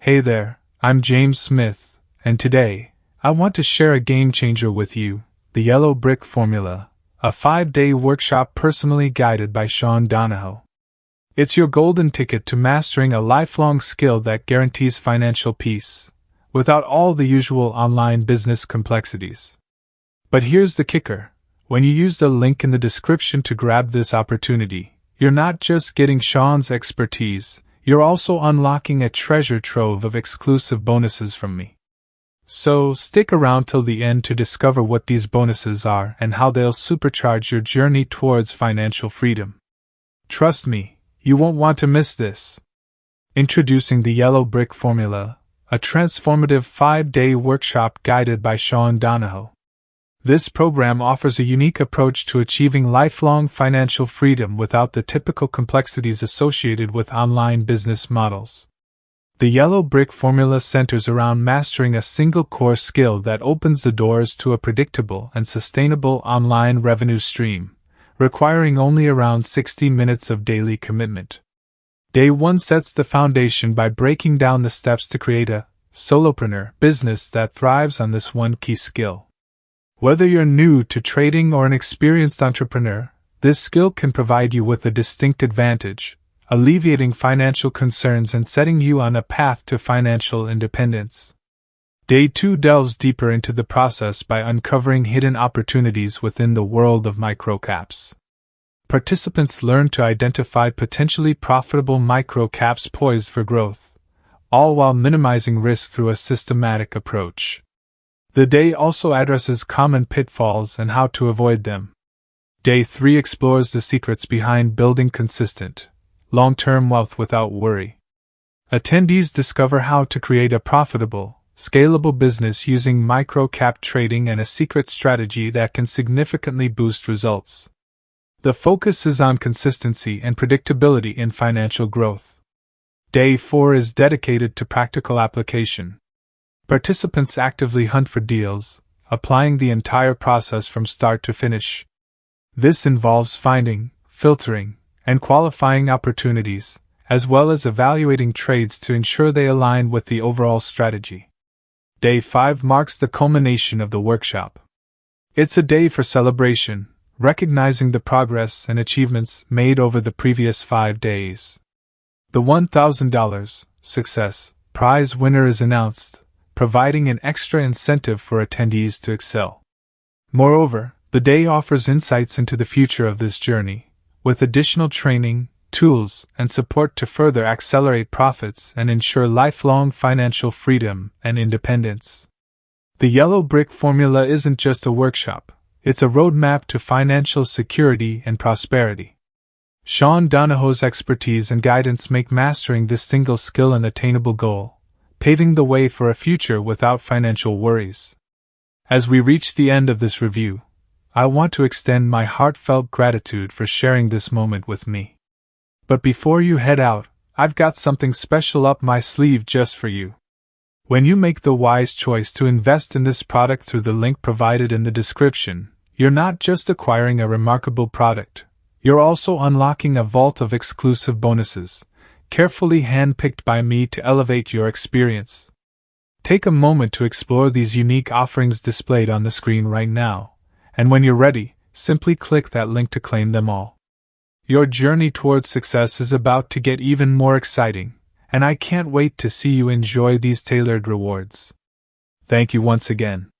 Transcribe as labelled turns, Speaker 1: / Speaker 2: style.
Speaker 1: Hey there, I'm James Smith, and today, I want to share a game changer with you, the Yellow Brick Formula, a 5-day workshop personally guided by Sean Donahoe. It's your golden ticket to mastering a lifelong skill that guarantees financial peace, without all the usual online business complexities. But here's the kicker. When you use the link in the description to grab this opportunity, you're not just getting Sean's expertise, you're also unlocking a treasure trove of exclusive bonuses from me. So stick around till the end to discover what these bonuses are and how they'll supercharge your journey towards financial freedom. Trust me, you won't want to miss this. Introducing the Yellow Brick Formula, a transformative 5-day workshop guided by Sean Donahoe. This program offers a unique approach to achieving lifelong financial freedom without the typical complexities associated with online business models. The Yellow Brick Formula centers around mastering a single core skill that opens the doors to a predictable and sustainable online revenue stream, requiring only around 60 minutes of daily commitment. Day 1 sets the foundation by breaking down the steps to create a solopreneur business that thrives on this one key skill. Whether you're new to trading or an experienced entrepreneur, this skill can provide you with a distinct advantage, alleviating financial concerns and setting you on a path to financial independence. Day 2 delves deeper into the process by uncovering hidden opportunities within the world of microcaps. Participants learn to identify potentially profitable microcaps poised for growth, all while minimizing risk through a systematic approach. The day also addresses common pitfalls and how to avoid them. Day 3 explores the secrets behind building consistent, long-term wealth without worry. Attendees discover how to create a profitable, scalable business using micro-cap trading and a secret strategy that can significantly boost results. The focus is on consistency and predictability in financial growth. Day 4 is dedicated to practical application. Participants actively hunt for deals, applying the entire process from start to finish. This involves finding, filtering, and qualifying opportunities, as well as evaluating trades to ensure they align with the overall strategy. Day 5 marks the culmination of the workshop. It's a day for celebration, recognizing the progress and achievements made over the previous 5 days. The $1,000 success prize winner is announced, providing an extra incentive for attendees to excel. Moreover, the day offers insights into the future of this journey, with additional training, tools, and support to further accelerate profits and ensure lifelong financial freedom and independence. The Yellow Brick Formula isn't just a workshop, it's a roadmap to financial security and prosperity. Sean Donahoe's expertise and guidance make mastering this single skill an attainable goal, paving the way for a future without financial worries. As we reach the end of this review, I want to extend my heartfelt gratitude for sharing this moment with me. But before you head out, I've got something special up my sleeve just for you. When you make the wise choice to invest in this product through the link provided in the description, you're not just acquiring a remarkable product, you're also unlocking a vault of exclusive bonuses, carefully handpicked by me to elevate your experience. Take a moment to explore these unique offerings displayed on the screen right now, and when you're ready, simply click that link to claim them all. Your journey towards success is about to get even more exciting, and I can't wait to see you enjoy these tailored rewards. Thank you once again.